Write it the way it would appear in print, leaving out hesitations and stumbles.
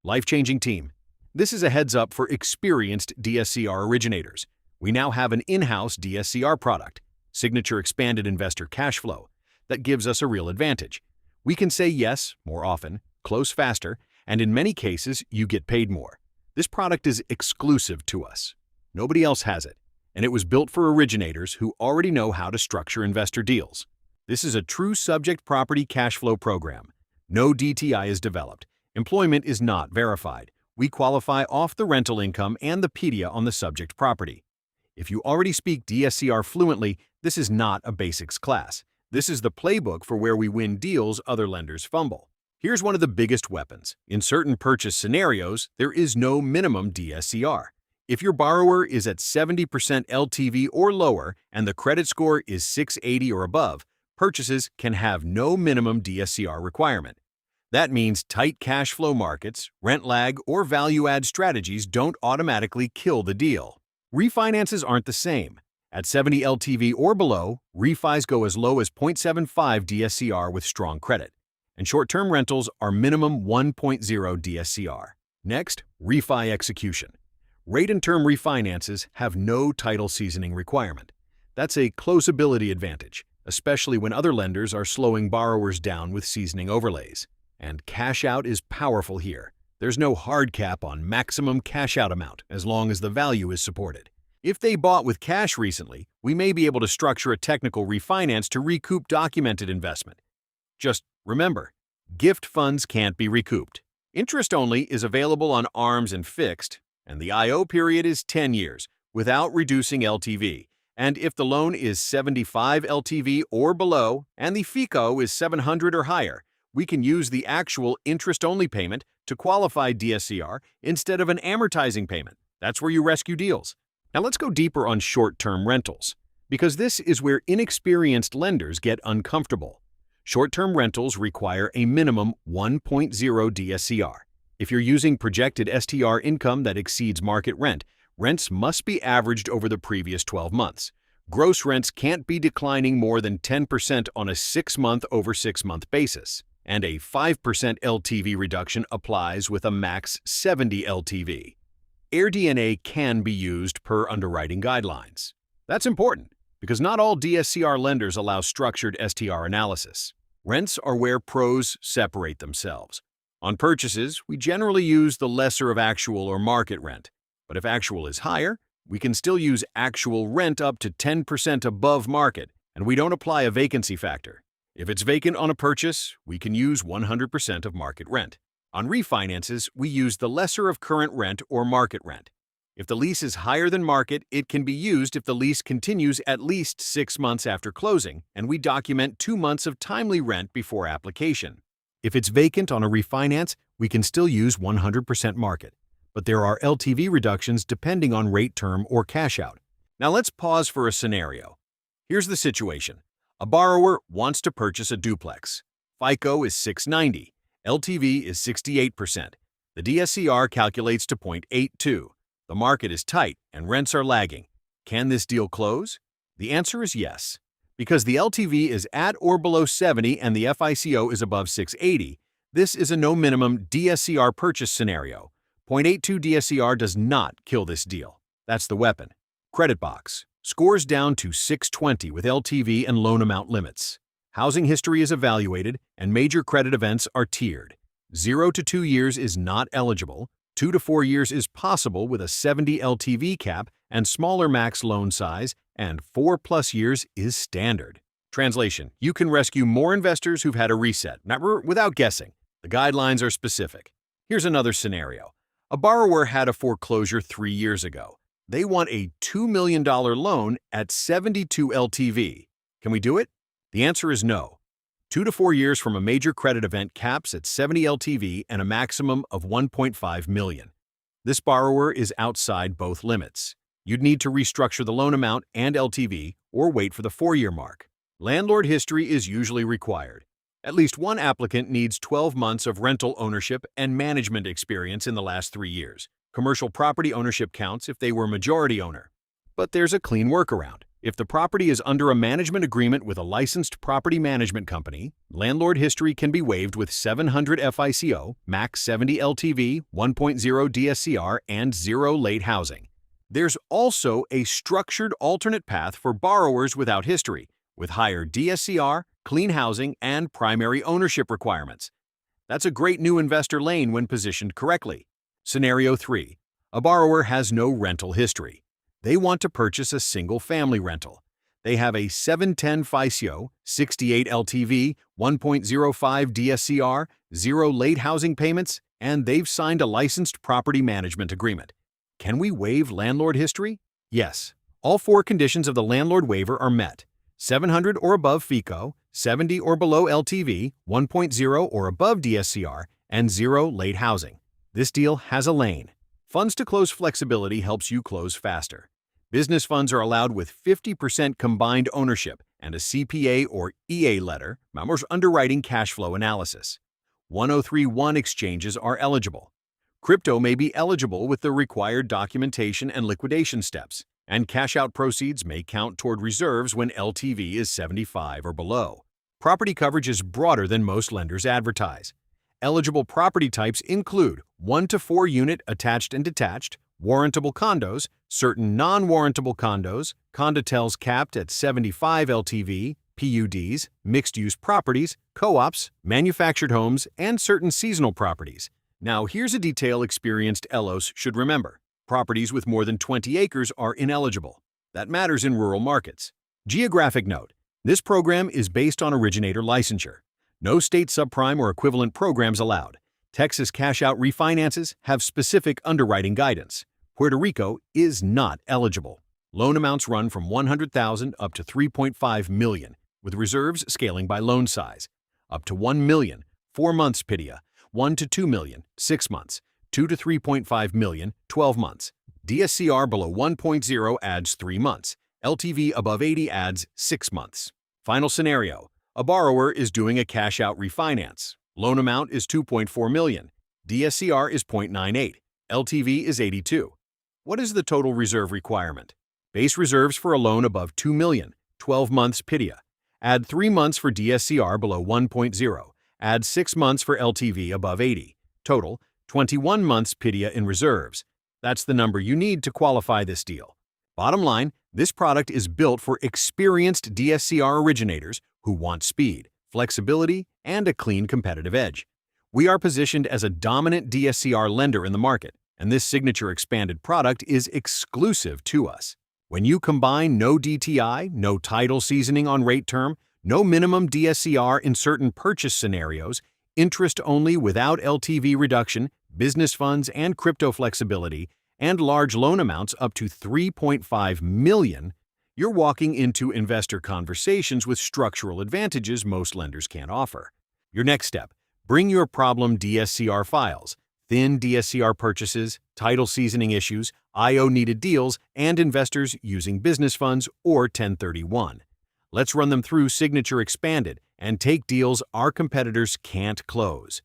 Life-changing team. This is a heads up for experienced DSCR originators. We now have an in-house DSCR product, Signature Expanded Investor Cash Flow, that gives us a real advantage. We can say yes more often, close faster, and in many cases, you get paid more. This product is exclusive to us. Nobody else has it, and it was built for originators who already know how to structure investor deals. This is a true subject property cash flow program. No DTI is developed. Employment is not verified. We qualify off the rental income and the PDIA on the subject property. If you already speak DSCR fluently, this is not a basics class. This is the playbook for where we win deals other lenders fumble. Here's one of the biggest weapons. In certain purchase scenarios, there is no minimum DSCR. If your borrower is at 70% LTV or lower and the credit score is 680 or above, purchases can have no minimum DSCR requirement. That means tight cash flow markets, rent lag, or value-add strategies don't automatically kill the deal. Refinances aren't the same. At 70 LTV or below, refis go as low as 0.75 DSCR with strong credit, and short-term rentals are minimum 1.0 DSCR. Next, refi execution. Rate and term refinances have no title seasoning requirement. That's a closability advantage, especially when other lenders are slowing borrowers down with seasoning overlays. And cash out is powerful here. There's no hard cap on maximum cash out amount as long as the value is supported. If they bought with cash recently, we may be able to structure a technical refinance to recoup documented investment. Just remember, gift funds can't be recouped. Interest only is available on ARMs and fixed, and the IO period is 10 years without reducing LTV. And if the loan is 75 LTV or below and the FICO is 700 or higher, we can use the actual interest-only payment to qualify DSCR instead of an amortizing payment. That's where you rescue deals. Now let's go deeper on short-term rentals, because this is where inexperienced lenders get uncomfortable. Short-term rentals require a minimum 1.0 DSCR. If you're using projected STR income that exceeds market rent, rents must be averaged over the previous 12 months. Gross rents can't be declining more than 10% on a 6-month over 6-month basis. And a 5% LTV reduction applies with a max 70 LTV. AirDNA can be used per underwriting guidelines. That's important because not all DSCR lenders allow structured STR analysis. Rents are where pros separate themselves. On purchases, we generally use the lesser of actual or market rent. But if actual is higher, we can still use actual rent up to 10% above market, and we don't apply a vacancy factor. If it's vacant on a purchase, we can use 100% of market rent. On refinances, we use the lesser of current rent or market rent. If the lease is higher than market, it can be used if the lease continues at least 6 months after closing, and we document 2 months of timely rent before application. If it's vacant on a refinance, we can still use 100% market, but there are LTV reductions depending on rate term or cash out. Now let's pause for a scenario. Here's the situation. A borrower wants to purchase a duplex. FICO is 690. LTV is 68%. The DSCR calculates to 0.82. The market is tight and rents are lagging. Can this deal close? The answer is yes. Because the LTV is at or below 70 and the FICO is above 680, this is a no minimum DSCR purchase scenario. 0.82 DSCR does not kill this deal. That's the weapon. Credit box. Scores down to 620 with LTV and loan amount limits. Housing history is evaluated, and major credit events are tiered. 0 to 2 years is not eligible. 2 to 4 years is possible with a 70 LTV cap and smaller max loan size, and 4+ years is standard. Translation: you can rescue more investors who've had a reset, never without guessing. The guidelines are specific. Here's another scenario. A borrower had a foreclosure 3 years ago. They want a $2 million loan at 72 LTV. Can we do it? The answer is no. 2 to 4 years from a major credit event caps at 70 LTV and a maximum of 1.5 million. This borrower is outside both limits. You'd need to restructure the loan amount and LTV or wait for the 4-year mark. Landlord history is usually required. At least one applicant needs 12 months of rental ownership and management experience in the last 3 years. Commercial property ownership counts if they were majority owner. But there's a clean workaround. If the property is under a management agreement with a licensed property management company, landlord history can be waived with 700 FICO, max 70 LTV, 1.0 DSCR, and 0 late housing. There's also a structured alternate path for borrowers without history, with higher DSCR, clean housing, and primary ownership requirements. That's a great new investor lane when positioned correctly. Scenario 3. A borrower has no rental history. They want to purchase a single-family rental. They have a 710 FICO, 68 LTV, 1.05 DSCR, 0 late housing payments, and they've signed a licensed property management agreement. Can we waive landlord history? Yes. All 4 conditions of the landlord waiver are met. 700 or above FICO, 70 or below LTV, 1.0 or above DSCR, and 0 late housing. This deal has a lane. Funds to close flexibility helps you close faster. Business funds are allowed with 50% combined ownership and a CPA or EA letter, members underwriting cash flow analysis. 1031 exchanges are eligible. Crypto may be eligible with the required documentation and liquidation steps, and cash-out proceeds may count toward reserves when LTV is 75 or below. Property coverage is broader than most lenders advertise. Eligible property types include 1 to 4 unit attached and detached, warrantable condos, certain non-warrantable condos, condotels capped at 75 LTV, PUDs, mixed-use properties, co-ops, manufactured homes, and certain seasonal properties. Now, here's a detail experienced LOs should remember. Properties with more than 20 acres are ineligible. That matters in rural markets. Geographic note: this program is based on originator licensure. No state subprime or equivalent programs allowed. Texas cash-out refinances have specific underwriting guidance. Puerto Rico is not eligible. Loan amounts run from $100,000 up to $3.5 million, with reserves scaling by loan size. Up to $1 million, 4 months PIDIA, $1 to $2 million, 6 months, $2 to $3.5 million, 12 months. DSCR below 1.0 adds 3 months. LTV above 80 adds 6 months. Final scenario: a borrower is doing a cash-out refinance. Loan amount is $2.4 million. DSCR is 0.98. LTV is 82. What is the total reserve requirement? Base reserves for a loan above $2 million, 12 months PIDIA. Add 3 months for DSCR below 1.0. Add 6 months for LTV above 80. Total, 21 months PIDIA in reserves. That's the number you need to qualify this deal. Bottom line, this product is built for experienced DSCR originators who want speed, flexibility, and a clean competitive edge. We are positioned as a dominant DSCR lender in the market, and this signature expanded product is exclusive to us. When you combine no DTI, no title seasoning on rate term, no minimum DSCR in certain purchase scenarios, interest only without LTV reduction, business funds and crypto flexibility, and large loan amounts up to $3.5 million, you're walking into investor conversations with structural advantages most lenders can't offer. Your next step: bring your problem DSCR files, thin DSCR purchases, title seasoning issues, IO-needed deals, and investors using business funds or 1031. Let's run them through Signature Expanded and take deals our competitors can't close.